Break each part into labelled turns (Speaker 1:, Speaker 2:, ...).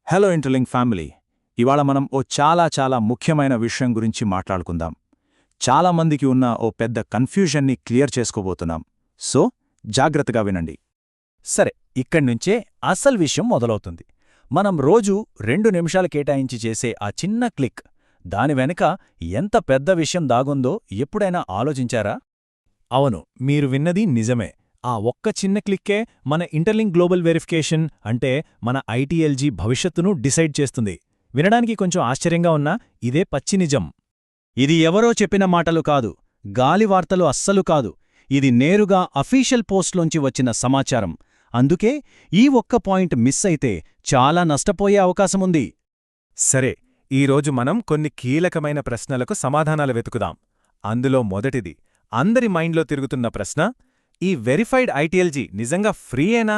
Speaker 1: Hello interlink family. ఇవాళ మనం ఓ చాలా ముఖ్యమైన విషయం గురించి మాట్లాడుకుందాం. చాలామందికి ఉన్న ఓ పెద్ద కన్ఫ్యూజన్ని క్లియర్ చేసుకోబోతున్నాం. సో జాగ్రత్తగా వినండి.
Speaker 2: సరే, ఇక్కడ్నుంచే అసలు విషయం మొదలవుతుంది. మనం రోజూ 2 నిమిషాలు కేటాయించి చేసే ఆ చిన్న క్లిక్, దాని వెనుక ఎంత పెద్ద విషయం దాగుందో ఎప్పుడైనా ఆలోచించారా? అవును, మీరు విన్నది నిజమే. ఆ ఒక్క చిన్న క్లిక్కే మన ఇంటర్లింక్ గ్లోబల్ వెరిఫికేషన్ అంటే మన ఐటీఎల్జీ భవిష్యత్తును డిసైడ్ చేస్తుంది. వినడానికి కొంచెం ఆశ్చర్యంగా ఉన్నా ఇదే పచ్చి నిజం. ఇది ఎవరో చెప్పిన మాటలు కాదు, గాలి వార్తలు అస్సలు కాదు. ఇది నేరుగా అఫీషియల్ పోస్ట్లోంచి వచ్చిన సమాచారం. అందుకే ఈ ఒక్క పాయింట్ మిస్ అయితే చాలా నష్టపోయే అవకాశముంది.
Speaker 3: సరే, ఈరోజు మనం కొన్ని కీలకమైన ప్రశ్నలకు సమాధానాలు వెతుకుదాం. అందులో మొదటిది, అందరి మైండ్లో తిరుగుతున్న ప్రశ్న: ఈ వెరిఫైడ్ ఐటీఎల్జీ నిజంగా ఫ్రీయేనా?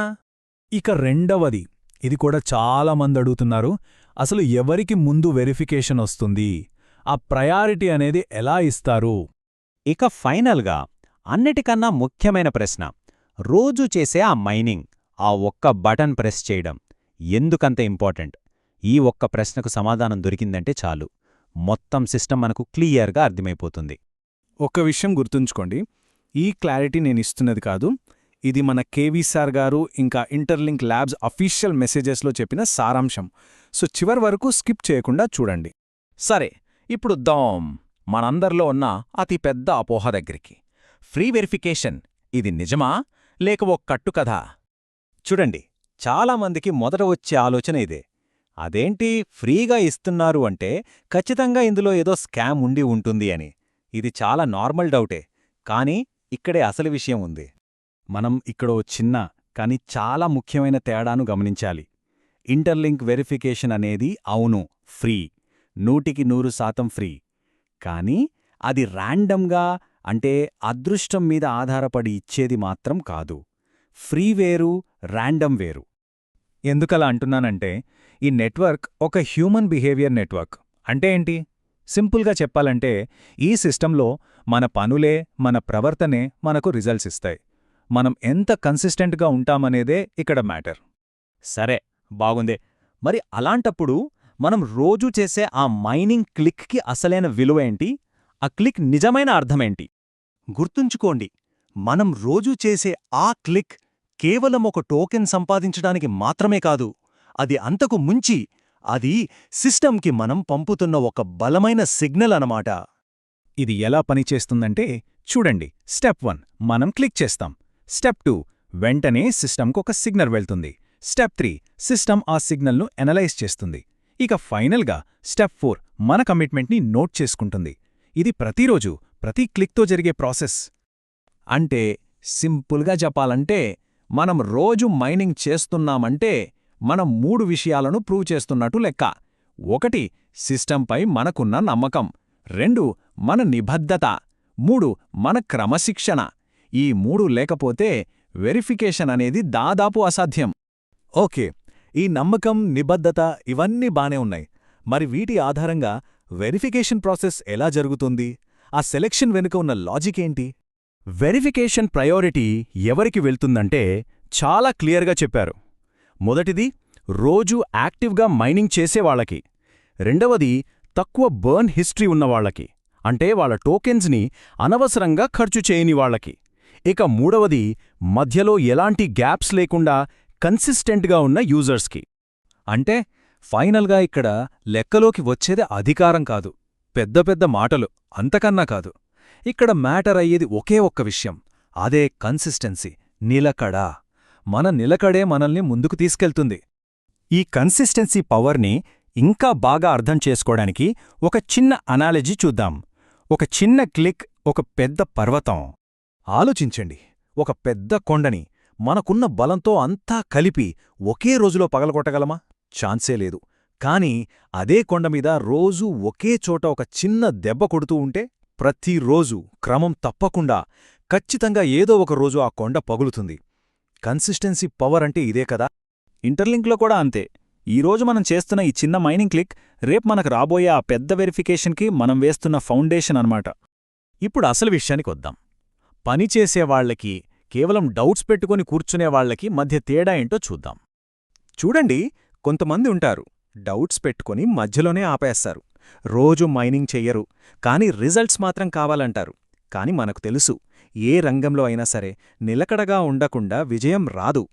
Speaker 2: ఇక రెండవది, ఇది కూడా చాలా మంది అడుగుతున్నారు, అసలు ఎవరికి ముందు వెరిఫికేషన్ వస్తుంది? ఆ ప్రయారిటీ అనేది ఎలా ఇస్తారు?
Speaker 4: ఇక ఫైనల్గా అన్నిటికన్నా ముఖ్యమైన ప్రశ్న, రోజూ చేసే ఆ మైనింగ్, ఆ ఒక్క బటన్ ప్రెస్ చేయడం ఎందుకంత ఇంపార్టెంట్? ఈ ఒక్క ప్రశ్నకు సమాధానం దొరికిందంటే చాలు, మొత్తం సిస్టమ్ మనకు క్లియర్గా అర్థమైపోతుంది.
Speaker 1: ఒక్క విషయం గుర్తుంచుకోండి, ఈ క్లారిటీ నేనిస్తున్నది కాదు, ఇది మన కేవీ సార్ గారు ఇంకా ఇంటర్లింక్ ల్యాబ్స్ అఫీషియల్ మెసేజెస్లో చెప్పిన సారాంశం. సో చివరి వరకు స్కిప్ చేయకుండా చూడండి.
Speaker 2: సరే, ఇప్పుడు మనందరిలో ఉన్న అతిపెద్ద అపోహ దగ్గరికి. ఫ్రీ వెరిఫికేషన్ ఇది నిజమా లేక ఓ కట్టుకథా?
Speaker 4: చూడండి, చాలామందికి మొదట వచ్చే ఆలోచన ఇదే. అదేంటి ఫ్రీగా ఇస్తున్నారు అంటే ఖచ్చితంగా ఇందులో ఏదో స్కామ్ ఉండి ఉంటుంది అని. ఇది చాలా నార్మల్ డౌటే, కానీ ఇక్కడే అసలు విషయం ఉంది.
Speaker 2: మనం ఇక్కడ ఓ చిన్న కానీ చాలా ముఖ్యమైన తేడాను గమనించాలి. ఇంటర్లింక్ వెరిఫికేషన్ అనేది అవును ఫ్రీ, 100% ఫ్రీ. కానీ అది ర్యాండమ్గా, అంటే అదృష్టం మీద ఆధారపడి ఇచ్చేది మాత్రం కాదు. ఫ్రీ వేరు, ర్యాండమ్ వేరు.
Speaker 3: ఎందుకలా అంటున్నానంటే, ఈ నెట్వర్క్ ఒక హ్యూమన్ బిహేవియర్ నెట్వర్క్. అంటే ఏంటి? సింపుల్గా చెప్పాలంటే, ఈ సిస్టంలో మన పనులే, మన ప్రవర్తనే మనకు రిజల్ట్స్ ఇస్తాయి. మనం ఎంత కన్సిస్టెంట్గా ఉంటామనేదే ఇక్కడ మ్యాటర్.
Speaker 4: సరే, బాగుందే. మరి అలాంటప్పుడు మనం రోజూ చేసే ఆ మైనింగ్ క్లిక్కి అసలైన విలువేంటి? ఆ క్లిక్ నిజమైన అర్థమేంటి? గుర్తుంచుకోండి, మనం రోజూ చేసే ఆ క్లిక్ కేవలం ఒక టోకెన్ సంపాదించడానికి మాత్రమే కాదు. అది అంతకు ముంచి, అది సిస్టంకి మనం పంపుతున్న ఒక బలమైన సిగ్నల్ అనమాట.
Speaker 2: ఇది ఎలా పనిచేస్తుందంటే చూడండి. స్టెప్ 1 మనం క్లిక్ చేస్తాం. స్టెప్ 2 వెంటనే సిస్టమ్కు ఒక సిగ్నల్ వెళ్తుంది. స్టెప్ 3 సిస్టమ్ ఆ సిగ్నల్ను ఎనలైజ్ చేస్తుంది. ఇక ఫైనల్గా స్టెప్ 4 మన కమిట్మెంట్ని నోట్ చేసుకుంటుంది. ఇది ప్రతిరోజు ప్రతి క్లిక్తో జరిగే ప్రాసెస్.
Speaker 1: అంటే సింపుల్గా చెప్పాలంటే, మనం రోజు మైనింగ్ చేస్తున్నామంటే మనం 3 విషయాలను ప్రూవ్ చేస్తున్నట్టు లెక్క. 1 సిస్టంపై మనకున్న నమ్మకం, 2 మన నిబద్ధత, 3 మన క్రమశిక్షణ. ఈ 3 లేకపోతే వెరిఫికేషన్ అనేది దాదాపు అసాధ్యం.
Speaker 2: ఓకే, ఈ నమ్మకం, నిబద్ధత ఇవన్నీ బానే ఉన్నాయి. మరి వీటి ఆధారంగా వెరిఫికేషన్ ప్రాసెస్ ఎలా జరుగుతుంది? ఆ సెలెక్షన్ వెనుక ఉన్న లాజిక్ ఏంటి? వెరిఫికేషన్ ప్రయారిటీ ఎవరికి వెళ్తుందంటే చాలా క్లియర్గా చెప్పారు. మొదటిది రోజూ యాక్టివ్గా మైనింగ్ చేసేవాళ్లకి. రెండవది తక్కువ బర్న్ హిస్టరీ ఉన్నవాళ్లకి, అంటే వాళ్ళ టోకెన్స్ని అనవసరంగా ఖర్చు చేయని వాళ్లకి. ఇక మూడవది మధ్యలో ఎలాంటి గ్యాప్స్ లేకుండా కన్సిస్టెంట్గా ఉన్న యూజర్స్కి.
Speaker 3: అంటే ఫైనల్గా ఇక్కడ లెక్కలోకి వచ్చేది అధికారం కాదు, పెద్ద పెద్ద మాటలు, అంతకన్నా కాదు. ఇక్కడ మ్యాటర్ అయ్యేది ఒకే ఒక్క విషయం, అదే కన్సిస్టెన్సీ, నిలకడ. మన నిలకడే మనల్ని ముందుకు తీసుకెళ్తుంది.
Speaker 2: ఈ కన్సిస్టెన్సీ పవర్ని ఇంకా బాగా అర్థం చేసుకోవడానికి ఒక చిన్న అనాలజీ చూద్దాం. ఒక చిన్న క్లిక్ ఒక పెద్ద పర్వతం.
Speaker 3: ఆలోచించండి, ఒక పెద్ద కొండని మనకున్న బలంతో అంతా కలిపి ఒకే రోజులో పగలగొట్టగలమా? ఛాన్సే లేదు. కాని అదే కొండమీద రోజూ ఒకే చోట ఒక చిన్న దెబ్బ కొడుతూ ఉంటే, ప్రతిరోజూ క్రమం తప్పకుండా ఖచ్చితంగా ఏదో ఒక రోజు ఆ కొండ పగులుతుంది. కన్సిస్టెన్సీ పవర్ అంటే ఇదే కదా.
Speaker 2: ఇంటర్లింక్లో కూడా అంతే. ఈరోజు మనం చేస్తున్న ఈ చిన్న మైనింగ్ క్లిక్ రేపు మనకు రాబోయే ఆ పెద్ద వెరిఫికేషన్కి మనం వేస్తున్న ఫౌండేషన్ అన్నమాట. ఇప్పుడు అసలు విషయానికొద్దాం. పనిచేసేవాళ్లకి, కేవలం డౌట్స్ పెట్టుకుని కూర్చునేవాళ్లకి మధ్య తేడా ఏంటో చూద్దాం.
Speaker 3: చూడండి, కొంతమంది ఉంటారు, డౌట్స్ పెట్టుకుని మధ్యలోనే ఆపేస్తారు. రోజు మైనింగ్ చెయ్యరు, కానీ రిజల్ట్స్ మాత్రం కావాలంటారు. కాని మనకు తెలుసు, ఏ రంగంలో అయినా సరే నిలకడగా ఉండకుండా విజయం రాదు.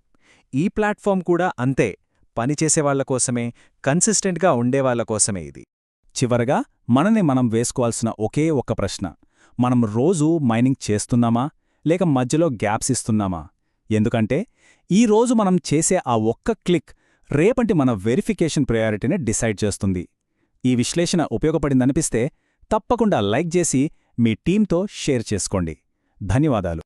Speaker 3: ఈ ప్లాట్ఫామ్ కూడా అంతే. పనిచేసేవాళ్ల కోసమే, కన్సిస్టెంట్గా ఉండేవాళ్ల కోసమే ఇది.
Speaker 2: చివరగా మనని మనం వేసుకోవాల్సిన ఒకే ఒక్క ప్రశ్న: మనం రోజూ మైనింగ్ చేస్తున్నామా లేక మధ్యలో గ్యాప్స్ ఇస్తున్నామా? ఎందుకంటే ఈరోజు మనం చేసే ఆ ఒక్క క్లిక్ రేపటి మన వెరిఫికేషన్ ప్రయారిటీని డిసైడ్ చేస్తుంది. ఈ విశ్లేషణ ఉపయోగపడిందనిపిస్తే తప్పకుండా లైక్ చేసి మీ టీంతో షేర్ చేసుకోండి. ధన్యవాదాలు.